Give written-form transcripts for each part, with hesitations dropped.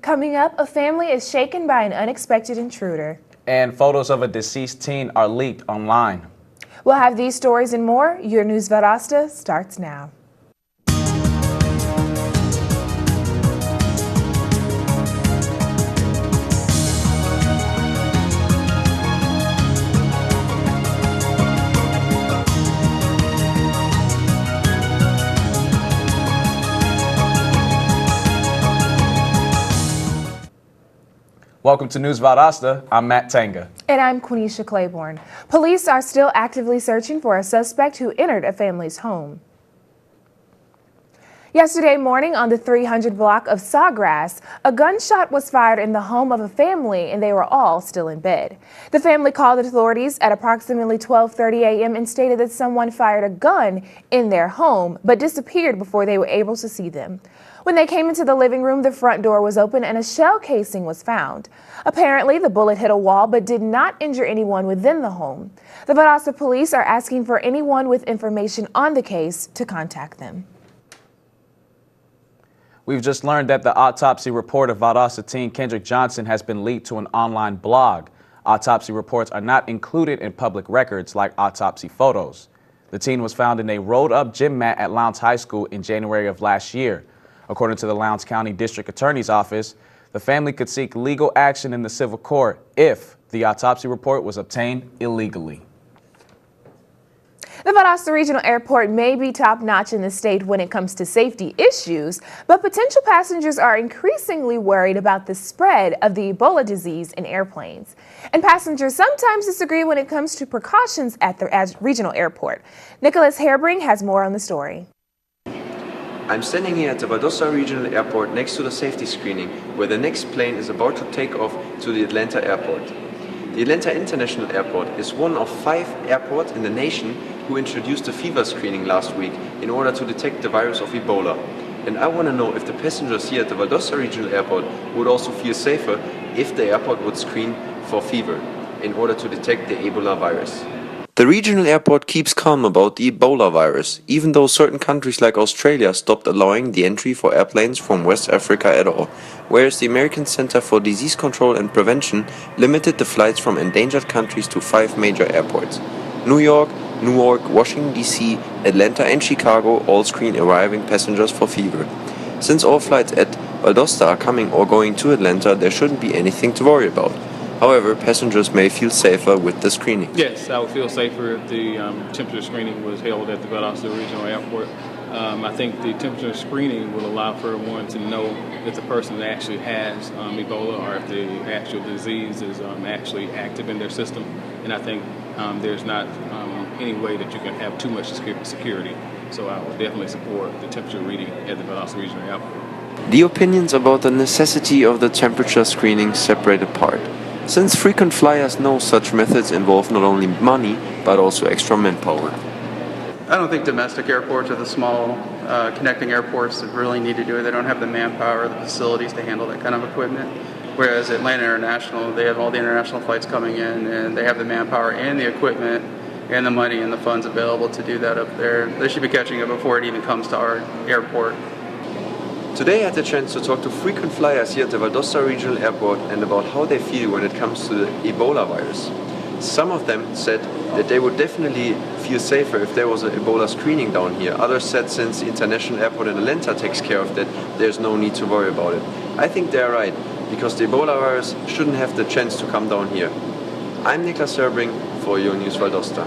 Coming up, a family is shaken by an unexpected intruder. And photos of a deceased teen are leaked online. We'll have these stories and more. Your News Valdosta starts now. Welcome to News Valdosta. I'm Matt Tanga. And I'm Quenisha Claiborne. Police are still actively searching for a suspect who entered a family's home. Yesterday morning on the 300 block of Sawgrass, a gunshot was fired in the home of a family and they were all still in bed. The family called the authorities at approximately 12:30 a.m. and stated that someone fired a gun in their home but disappeared before they were able to see them. When they came into the living room, the front door was open and a shell casing was found. Apparently, the bullet hit a wall but did not injure anyone within the home. The Valdosta police are asking for anyone with information on the case to contact them. We've just learned that the autopsy report of Valdosta teen Kendrick Johnson has been leaked to an online blog. Autopsy reports are not included in public records like autopsy photos. The teen was found in a rolled-up gym mat at Lowndes High School in January of last year. According to the Lowndes County District Attorney's Office, the family could seek legal action in the civil court if the autopsy report was obtained illegally. The Valdosta Regional Airport may be top-notch in the state when it comes to safety issues, but potential passengers are increasingly worried about the spread of the Ebola disease in airplanes. And passengers sometimes disagree when it comes to precautions at the regional airport. Nicholas Hairbring has more on the story. I'm standing here at the Valdosta Regional Airport next to the safety screening, where the next plane is about to take off to the Atlanta Airport. The Atlanta International Airport is one of 5 airports in the nation who introduced a fever screening last week in order to detect the virus of Ebola. And I want to know if the passengers here at the Valdosta Regional Airport would also feel safer if the airport would screen for fever in order to detect the Ebola virus. The regional airport keeps calm about the Ebola virus, even though certain countries like Australia stopped allowing the entry for airplanes from West Africa at all, whereas the American Center for Disease Control and Prevention limited the flights from endangered countries to 5 major airports. New York, Newark, Washington DC, Atlanta and Chicago all screen arriving passengers for fever. Since all flights at Valdosta are coming or going to Atlanta, there shouldn't be anything to worry about. However, passengers may feel safer with the screening. Yes, I would feel safer if the temperature screening was held at the Valdosta Regional Airport. I think the temperature screening will allow for one to know if the person actually has Ebola or if the actual disease is actually active in their system. And I think there's not any way that you can have too much security. So I would definitely support the temperature reading at the Valdosta Regional Airport. The opinions about the necessity of the temperature screening separate apart, since frequent flyers know such methods involve not only money, but also extra manpower. I don't think domestic airports or the small connecting airports that really need to do it. They don't have the manpower or the facilities to handle that kind of equipment. Whereas Atlanta International, they have all the international flights coming in and they have the manpower and the equipment and the money and the funds available to do that up there. They should be catching it before it even comes to our airport. Today I had the chance to talk to frequent flyers here at the Valdosta Regional Airport and about how they feel when it comes to the Ebola virus. Some of them said that they would definitely feel safer if there was an Ebola screening down here. Others said since the International Airport in Atlanta takes care of that, there's no need to worry about it. I think they're right, because the Ebola virus shouldn't have the chance to come down here. I'm Nicholas Hairbring for Your News Valdosta.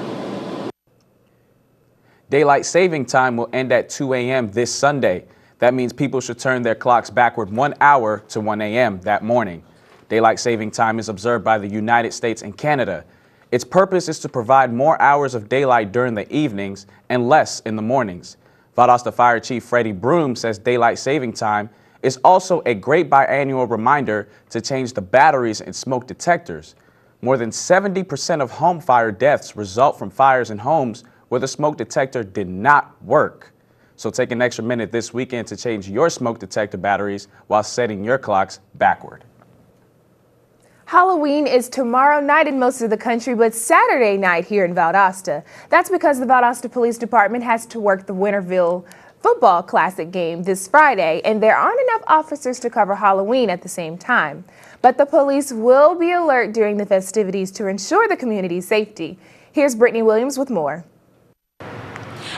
Daylight saving time will end at 2 a.m. this Sunday. That means people should turn their clocks backward 1 hour to 1 a.m. that morning. Daylight saving time is observed by the United States and Canada. Its purpose is to provide more hours of daylight during the evenings and less in the mornings. Valdosta Fire Chief Freddie Broom says daylight saving time is also a great biannual reminder to change the batteries in smoke detectors. More than 70% of home fire deaths result from fires in homes where the smoke detector did not work. So take an extra minute this weekend to change your smoke detector batteries while setting your clocks backward. Halloween is tomorrow night in most of the country, but Saturday night here in Valdosta. That's because the Valdosta Police Department has to work the Winterville football classic game this Friday, and there aren't enough officers to cover Halloween at the same time. But the police will be alert during the festivities to ensure the community's safety. Here's Brittany Williams with more.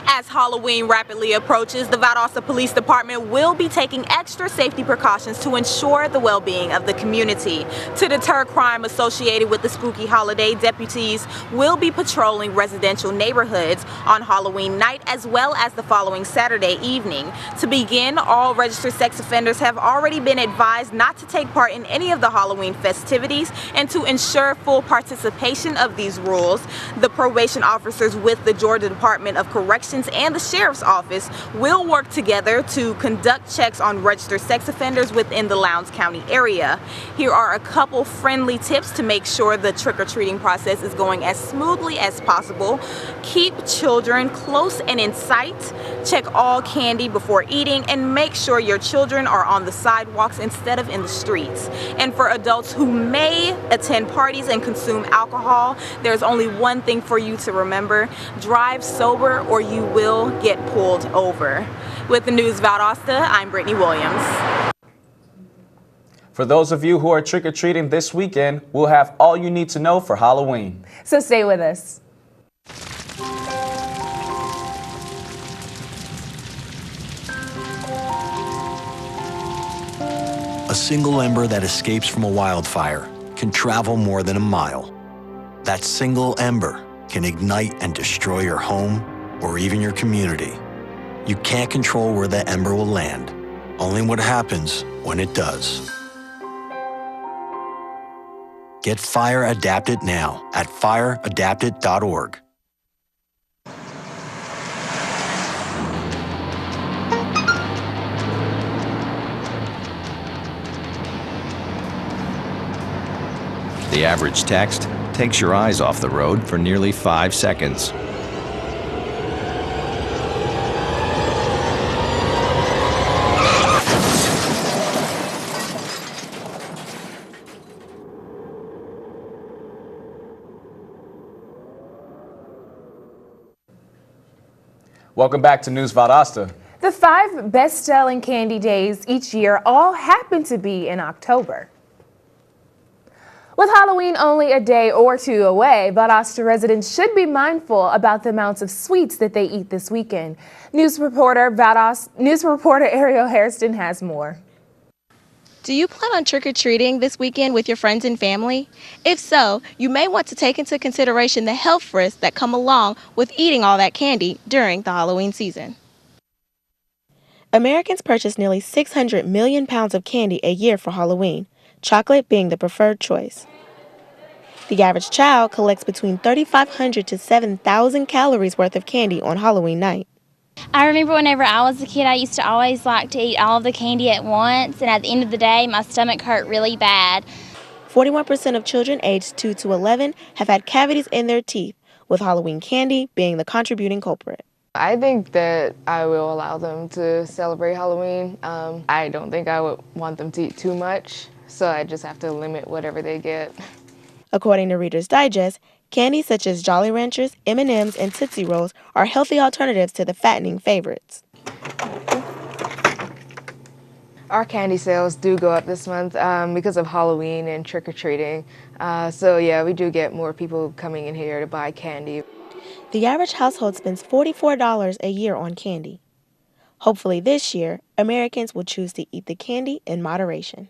As Halloween rapidly approaches, the Valdosta Police Department will be taking extra safety precautions to ensure the well-being of the community. To deter crime associated with the spooky holiday, deputies will be patrolling residential neighborhoods on Halloween night as well as the following Saturday evening. To begin, all registered sex offenders have already been advised not to take part in any of the Halloween festivities, and to ensure full participation of these rules, the probation officers with the Georgia Department of Corrections and the Sheriff's Office will work together to conduct checks on registered sex offenders within the Lowndes County area. Here are a couple friendly tips to make sure the trick-or-treating process is going as smoothly as possible. Keep children close and in sight. Check all candy before eating, and make sure your children are on the sidewalks instead of in the streets. And for adults who may attend parties and consume alcohol, there's only one thing for you to remember: drive sober or you will get pulled over. With the News Valdosta, I'm Brittany Williams. For those of you who are trick-or-treating this weekend, we'll have all you need to know for Halloween. So stay with us. A single ember that escapes from a wildfire can travel more than a mile. That single ember can ignite and destroy your home or even your community. You can't control where that ember will land, only what happens when it does. Get Fire Adapted now at fireadapted.org. The average text takes your eyes off the road for nearly 5 seconds. Welcome back to News Valdosta. The 5 best-selling candy days each year all happen to be in October. With Halloween only a day or two away, Valdosta residents should be mindful about the amounts of sweets that they eat this weekend. News reporter Ariel Hairston has more. Do you plan on trick-or-treating this weekend with your friends and family? If so, you may want to take into consideration the health risks that come along with eating all that candy during the Halloween season. Americans purchase nearly 600 million pounds of candy a year for Halloween, chocolate being the preferred choice. The average child collects between 3,500 to 7,000 calories worth of candy on Halloween night. I remember whenever I was a kid, I used to always like to eat all of the candy at once, and at the end of the day, my stomach hurt really bad. 41% of children aged 2 to 11 have had cavities in their teeth, with Halloween candy being the contributing culprit. I think that I will allow them to celebrate Halloween. I don't think I would want them to eat too much, so I just have to limit whatever they get. According to Reader's Digest, candy such as Jolly Ranchers, M&Ms, and Tootsie Rolls are healthy alternatives to the fattening favorites. Our candy sales do go up this month because of Halloween and trick-or-treating. So yeah, we do get more people coming in here to buy candy. The average household spends $44 a year on candy. Hopefully this year, Americans will choose to eat the candy in moderation.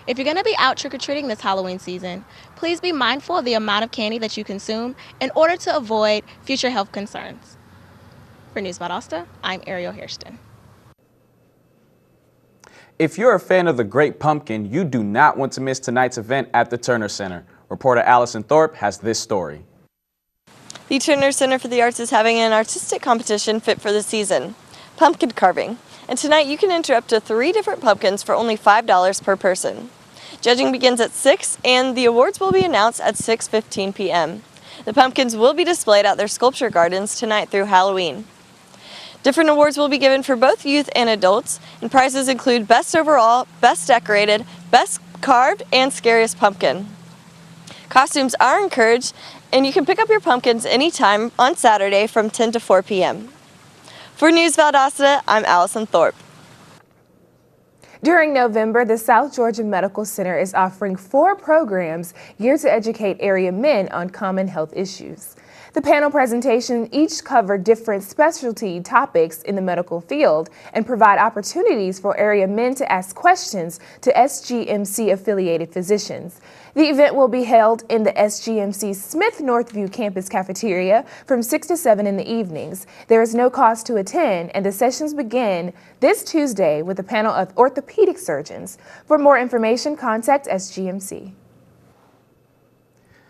If you're going to be out trick-or-treating this Halloween season, please be mindful of the amount of candy that you consume in order to avoid future health concerns. For News Valdosta, I'm Ariel Hairston. If you're a fan of the Great Pumpkin, you do not want to miss tonight's event at the Turner Center. Reporter Allison Thorpe has this story. The Turner Center for the Arts is having an artistic competition fit for the season, pumpkin carving. And tonight you can enter up to 3 different pumpkins for only $5 per person. Judging begins at 6 and the awards will be announced at 6:15 p.m. The pumpkins will be displayed at their sculpture gardens tonight through Halloween. Different awards will be given for both youth and adults, and prizes include Best Overall, Best Decorated, Best Carved, and Scariest Pumpkin. Costumes are encouraged, and you can pick up your pumpkins anytime on Saturday from 10 to 4 p.m. For News Valdosta, I'm Allison Thorpe. During November, the South Georgia Medical Center is offering 4 programs geared to educate area men on common health issues. The panel presentation each cover different specialty topics in the medical field and provide opportunities for area men to ask questions to SGMC-affiliated physicians. The event will be held in the SGMC Smith Northview campus cafeteria from 6 to 7 in the evenings. There is no cost to attend, and the sessions begin this Tuesday with a panel of orthopedic surgeons. For more information, contact SGMC.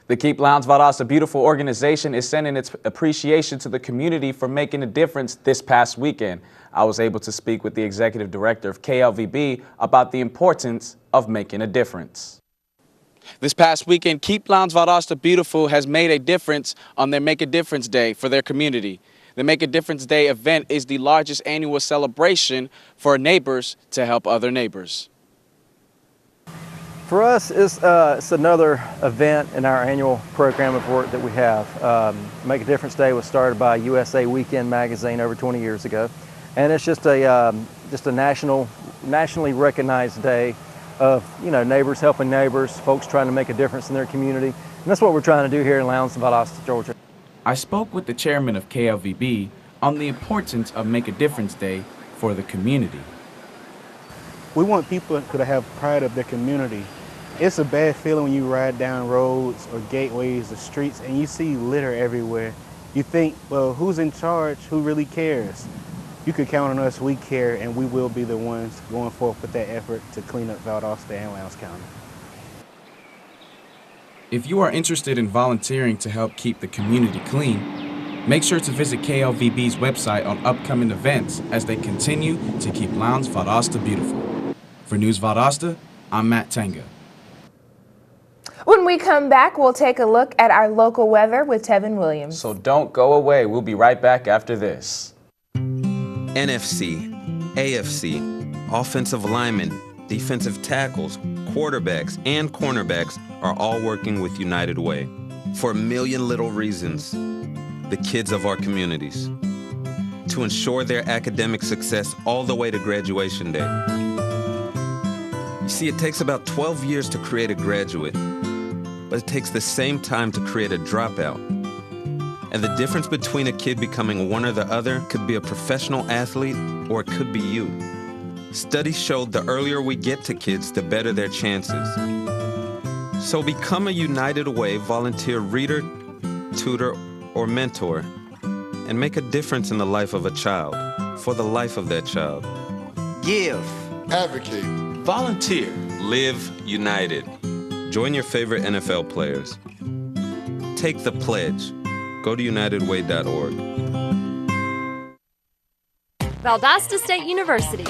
The Keep Lowndes Valdosta Beautiful organization is sending its appreciation to the community for making a difference this past weekend. I was able to speak with the executive director of KLVB about the importance of making a difference. This past weekend, Keep Lowndes Valdosta Beautiful has made a difference on their Make a Difference Day for their community. The Make a Difference Day event is the largest annual celebration for neighbors to help other neighbors. For us, it's another event in our annual program of work that we have. Make a Difference Day was started by USA Weekend magazine over 20 years ago, and it's just a nationally recognized day of neighbors helping neighbors, folks trying to make a difference in their community, and that's what we're trying to do here in Lowndes, Valdosta, Georgia. I spoke with the chairman of KLVB on the importance of Make a Difference Day for the community. We want people to have pride of their community. It's a bad feeling when you ride down roads or gateways or streets and you see litter everywhere. You think, well, who's in charge? Who really cares? You can count on us, we care, and we will be the ones going forth with that effort to clean up Valdosta and Lowndes County. If you are interested in volunteering to help keep the community clean, make sure to visit KLVB's website on upcoming events as they continue to keep Lowndes Valdosta beautiful. For News Valdosta, I'm Matt Tenga. When we come back, we'll take a look at our local weather with Tevin Williams. So don't go away. We'll be right back after this. NFC, AFC, offensive linemen, defensive tackles, quarterbacks, and cornerbacks are all working with United Way for a million little reasons. The kids of our communities, to ensure their academic success all the way to graduation day. You see, it takes about 12 years to create a graduate, but it takes the same time to create a dropout. And the difference between a kid becoming one or the other could be a professional athlete, or it could be you. Studies showed the earlier we get to kids, the better their chances. So become a United Way volunteer reader, tutor, or mentor, and make a difference in the life of a child, for the life of that child. Give. Advocate. Volunteer. Live united. Join your favorite NFL players. Take the pledge. Go to unitedway.org. Valdosta State University.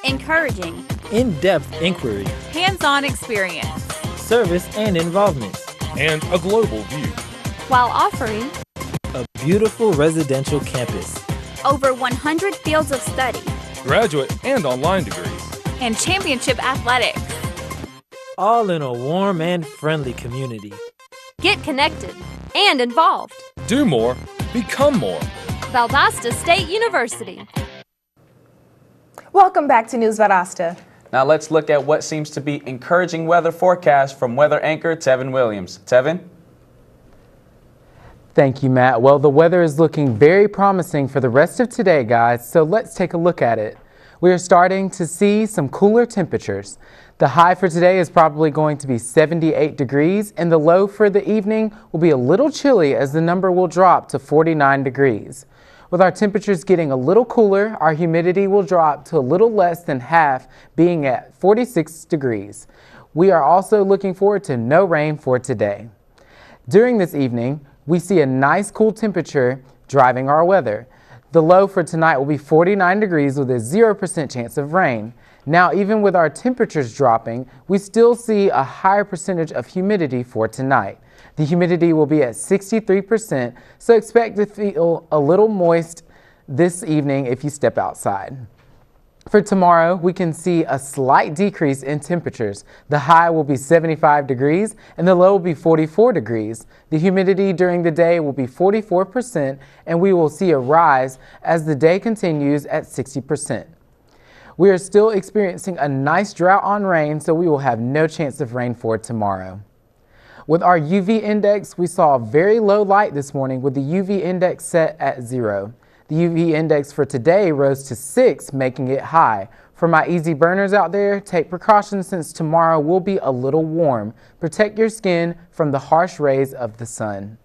Encouraging. In-depth inquiry. Hands-on experience. Service and involvement. And a global view. While offering a beautiful residential campus. Over 100 fields of study. Graduate and online degrees. And championship athletics. All in a warm and friendly community. Get connected and involved. Do more, become more. Valdosta State University. Welcome back to News Valdosta. Now let's look at what seems to be encouraging weather forecast from weather anchor Tevin Williams. Tevin? Thank you, Matt. Well, the weather is looking very promising for the rest of today, guys, so let's take a look at it. We are starting to see some cooler temperatures. The high for today is probably going to be 78 degrees, and the low for the evening will be a little chilly as the number will drop to 49 degrees. With our temperatures getting a little cooler, our humidity will drop to a little less than half, being at 46 degrees. We are also looking forward to no rain for today. During this evening, we see a nice cool temperature driving our weather. The low for tonight will be 49 degrees with a 0% chance of rain. Now, even with our temperatures dropping, we still see a higher percentage of humidity for tonight. The humidity will be at 63%, so expect to feel a little moist this evening if you step outside. For tomorrow, we can see a slight decrease in temperatures. The high will be 75 degrees and the low will be 44 degrees. The humidity during the day will be 44% and we will see a rise as the day continues at 60%. We are still experiencing a nice drought on rain, so we will have no chance of rain for tomorrow. With our UV index, we saw very low light this morning with the UV index set at 0. The UV index for today rose to 6, making it high. For my easy burners out there, take precautions since tomorrow will be a little warm. Protect your skin from the harsh rays of the sun.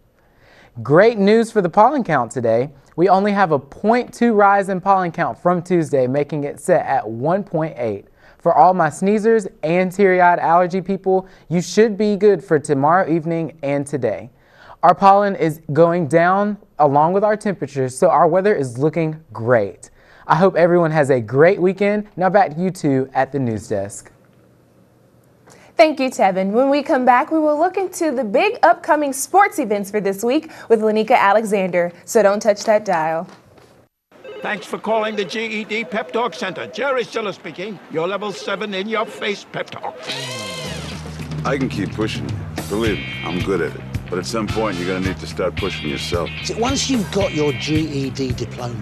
Great news for the pollen count today. We only have a 0.2 rise in pollen count from Tuesday, making it set at 1.8. For all my sneezers and teary-eyed allergy people, you should be good for tomorrow evening and today. Our pollen is going down along with our temperatures, so our weather is looking great. I hope everyone has a great weekend. Now back to you two at the news desk. Thank you, Tevin. When we come back, we will look into the big upcoming sports events for this week with Lanika Alexander, so don't touch that dial. Thanks for calling the GED Pep Talk Center. Jerry Stiller speaking. Your level 7 in-your-face pep talk. I can keep pushing you. Believe me, I'm good at it. But at some point, you're going to need to start pushing yourself. See, once you've got your GED diploma,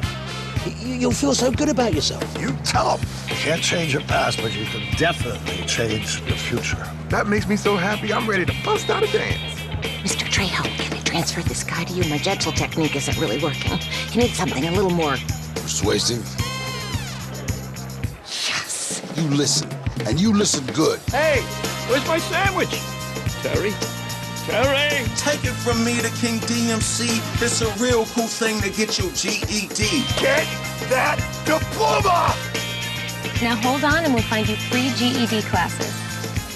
you'll feel so good about yourself. You tough. You can't change your past, but you can definitely change your future. That makes me so happy, I'm ready to bust out a dance. Mr. Trejo, can they transfer this guy to you? My gentle technique isn't really working. You need something a little more persuasive. Yes. You listen, and you listen good. Hey, where's my sandwich? Terry? Terry! Take it from me, the King DMC. It's a real cool thing to get your GED. Get that diploma! Now hold on and we'll find you free GED classes.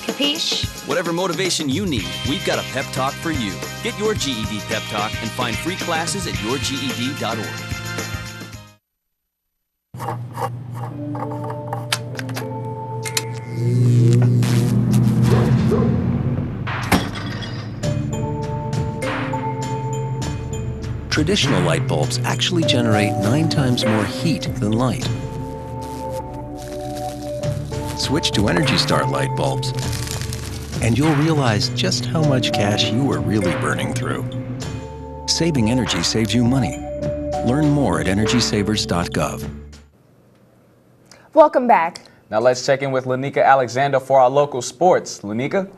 Capiche? Whatever motivation you need, we've got a pep talk for you. Get your GED pep talk and find free classes at yourged.org. Traditional light bulbs actually generate 9 times more heat than light. Switch to Energy Star light bulbs, and you'll realize just how much cash you are really burning through. Saving energy saves you money. Learn more at energysavers.gov. Welcome back. Now let's check in with Lanika Alexander for our local sports. Lanika?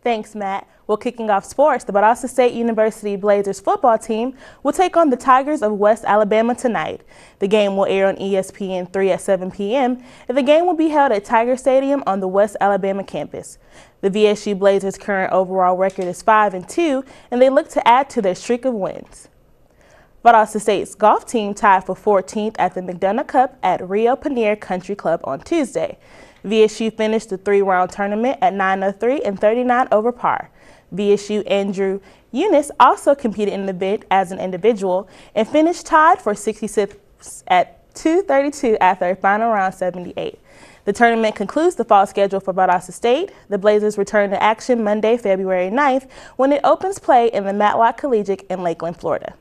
Thanks, Matt. Well, kicking off sports, the Valdosta State University Blazers football team will take on the Tigers of West Alabama tonight. The game will air on ESPN 3 at 7 p.m. and the game will be held at Tiger Stadium on the West Alabama campus. The VSU Blazers' current overall record is 5-2, and they look to add to their streak of wins. Valdosta State's golf team tied for 14th at the McDonough Cup at Rio Panier Country Club on Tuesday. VSU finished the 3-round tournament at 903 and 39 over par. VSU Andrew Eunice also competed in the event as an individual and finished tied for 66th at 232 after a final round 78. The tournament concludes the fall schedule for Valdosta State. The Blazers return to action Monday, February 9th when it opens play in the Matlock Collegiate in Lakeland, Florida.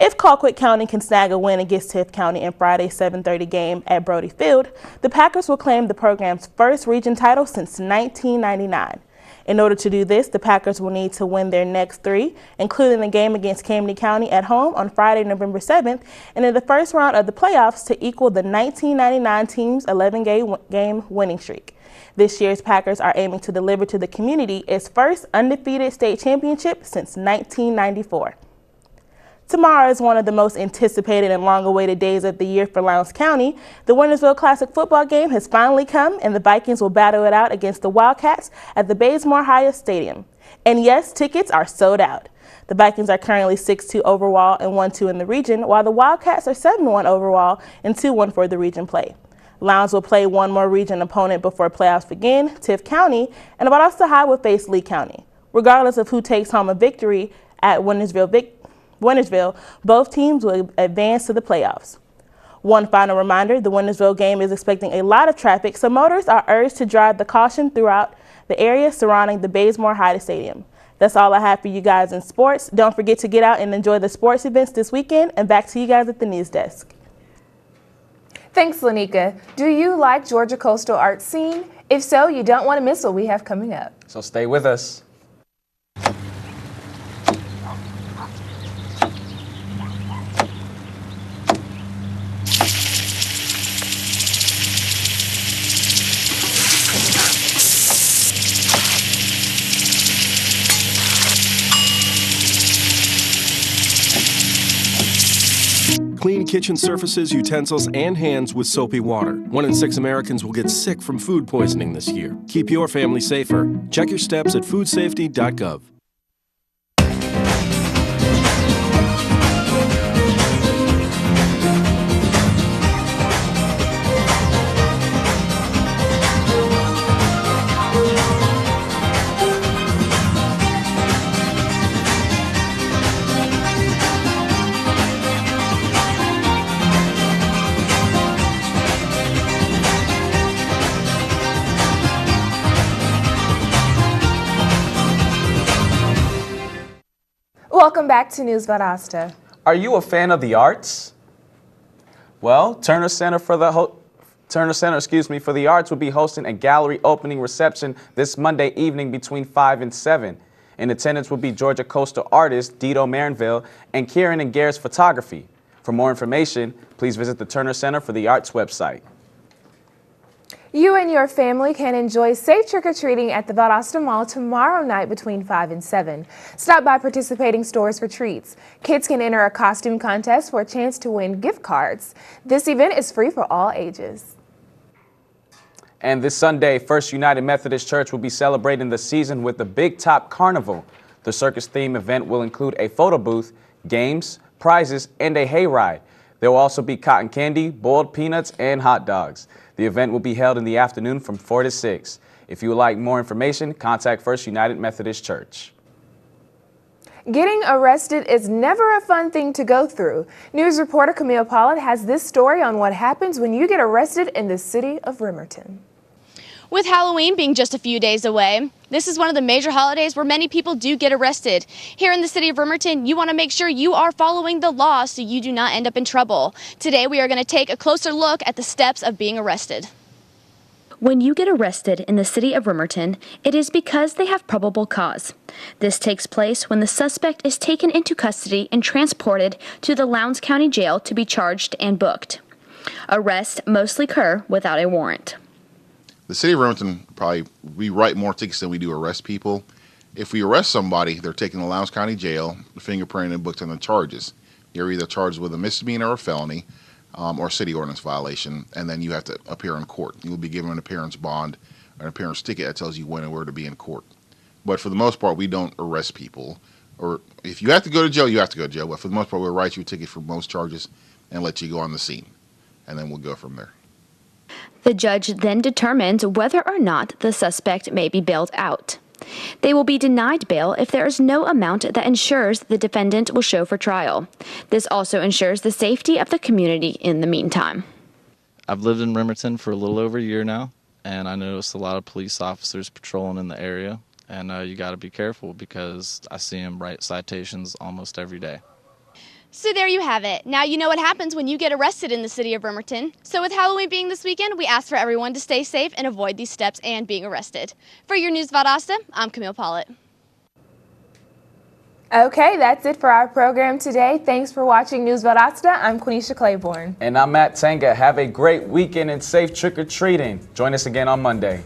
If Colquitt County can snag a win against Tift County in Friday's 7:30 game at Brody Field, the Packers will claim the program's first region title since 1999. In order to do this, the Packers will need to win their next 3, including the game against Camden County at home on Friday, November 7th, and in the first round of the playoffs to equal the 1999 team's 11-game winning streak. This year's Packers are aiming to deliver to the community its first undefeated state championship since 1994. Tomorrow is one of the most anticipated and long-awaited days of the year for Lowndes County. The Wintersville Classic football game has finally come, and the Vikings will battle it out against the Wildcats at the Bazemore Hyatt Stadium. And yes, tickets are sold out. The Vikings are currently 6-2 overall and 1-2 in the region, while the Wildcats are 7-1 overall and 2-1 for the region play. Lowndes will play one more region opponent before playoffs begin, Tift County, and Valdosta High will face Lee County. Regardless of who takes home a victory at Wintersville, both teams will advance to the playoffs. One final reminder, the Wintersville game is expecting a lot of traffic, so motorists are urged to drive the caution throughout the area surrounding the Bazemore Hyatt Stadium. That's all I have for you guys in sports. Don't forget to get out and enjoy the sports events this weekend, and back to you guys at the news desk. Thanks, Lanika. Do you like Georgia coastal art scene? If so, you don't want to miss what we have coming up. So stay with us. Clean kitchen surfaces, utensils, and hands with soapy water. 1 in 6 Americans will get sick from food poisoning this year. Keep your family safer. Check your steps at foodsafety.gov. Welcome back to News Valdosta. Are you a fan of the arts? Well, Turner Center for the Arts will be hosting a gallery opening reception this Monday evening between 5 and 7. In attendance will be Georgia coastal artist Dito Marinville and Kieran and Gare's Photography. For more information, please visit the Turner Center for the Arts website. You and your family can enjoy safe trick-or-treating at the Valdosta Mall tomorrow night between 5 and 7. Stop by participating stores for treats. Kids can enter a costume contest for a chance to win gift cards. This event is free for all ages. And this Sunday, First United Methodist Church will be celebrating the season with the Big Top Carnival. The circus theme event will include a photo booth, games, prizes, and a hayride. There will also be cotton candy, boiled peanuts, and hot dogs. The event will be held in the afternoon from 4 to 6. If you would like more information, contact First United Methodist Church. Getting arrested is never a fun thing to go through. News reporter Camille Pollitt has this story on what happens when you get arrested in the city of Bremerton. With Halloween being just a few days away, this is one of the major holidays where many people do get arrested. Here in the city of Bremerton, you want to make sure you are following the law so you do not end up in trouble. Today, we are going to take a closer look at the steps of being arrested. When you get arrested in the city of Bremerton, it is because they have probable cause. This takes place when the suspect is taken into custody and transported to the Lowndes County Jail to be charged and booked. Arrests mostly occur without a warrant. The city of Bremerton we write more tickets than we do arrest people. If we arrest somebody, they're taken to Lowndes County Jail, fingerprinted, and booked on the charges. You're either charged with a misdemeanor or a felony, or city ordinance violation, and then you have to appear in court. You'll be given an appearance bond, an appearance ticket that tells you when and where to be in court. But for the most part, we don't arrest people. Or if you have to go to jail, you have to go to jail. But for the most part, we'll write you a ticket for most charges and let you go on the scene, and then we'll go from there. The judge then determines whether or not the suspect may be bailed out. They will be denied bail if there is no amount that ensures the defendant will show for trial. This also ensures the safety of the community in the meantime. I've lived in Bremerton for a little over a year now, and I noticed a lot of police officers patrolling in the area, and you got to be careful because I see them write citations almost every day. So there you have it. Now you know what happens when you get arrested in the city of Bremerton. So with Halloween being this weekend, we ask for everyone to stay safe and avoid these steps and being arrested. For your News Valdosta, I'm Camille Pollitt. Okay, that's it for our program today. Thanks for watching News Valdosta. I'm Quenisha Claiborne. And I'm Matt Tanga. Have a great weekend and safe trick-or-treating. Join us again on Monday.